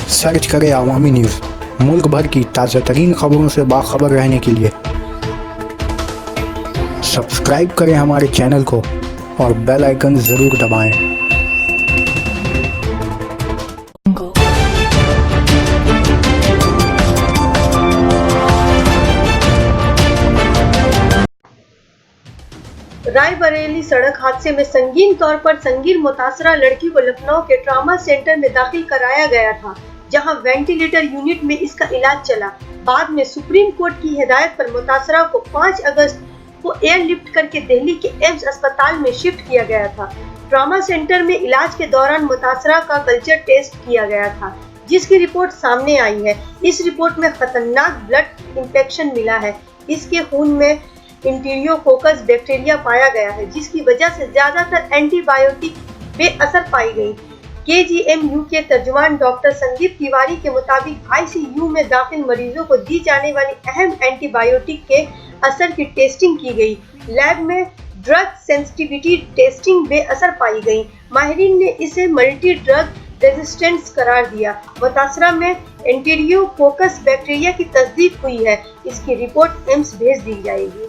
Search करें अवामी news. मुल्क भर की ताज़ा तरीन खबरों से बाखबर रहने के लिए सब्सक्राइब करें हमारे चैनल को और बेल आइकन ज़रूर दबाएं। रायबरेली सड़क हादसे में संगीन तौर पर संगीन मुतासरा लड़की को लखनऊ के ट्रॉमा सेंटर में दाखिल कराया गया था, जहां वेंटिलेटर यूनिट में इसका इलाज चला। बाद में सुप्रीम कोर्ट की हिदायत पर मुतासरा को 5 अगस्त को एयरलिफ्ट करके दिल्ली के एम्स अस्पताल में शिफ्ट किया गया था। ट्रॉमा सेंटर में इलाज के दौरान मुतासरा का कल्चर टेस्ट किया गया था, जिसकी रिपोर्ट सामने आई है। इस रिपोर्ट में खतरनाक ब्लड इंफेक्शन मिला है। इसके खून में इंटीरियोकोकस बैक्टीरिया पाया गया है, जिसकी वजह से ज्यादातर एंटीबायोटिक बेअसर पाई गई। केजीएमयू के तर्जुमान डॉक्टर संदीप तिवारी के मुताबिक आईसीयू में दाखिल मरीजों को दी जाने वाली अहम एंटीबायोटिक के असर की टेस्टिंग की गई। लैब में ड्रग सेंसिटिविटी टेस्टिंग बेअसर पाई गई। माहिरीन ने इसे मल्टी ड्रग रेजिस्टेंस करार दिया। मुतासरा में एंटीरियोकोकस बैक्टीरिया की तस्दीक हुई है। इसकी रिपोर्ट एम्स भेज दी जाएगी।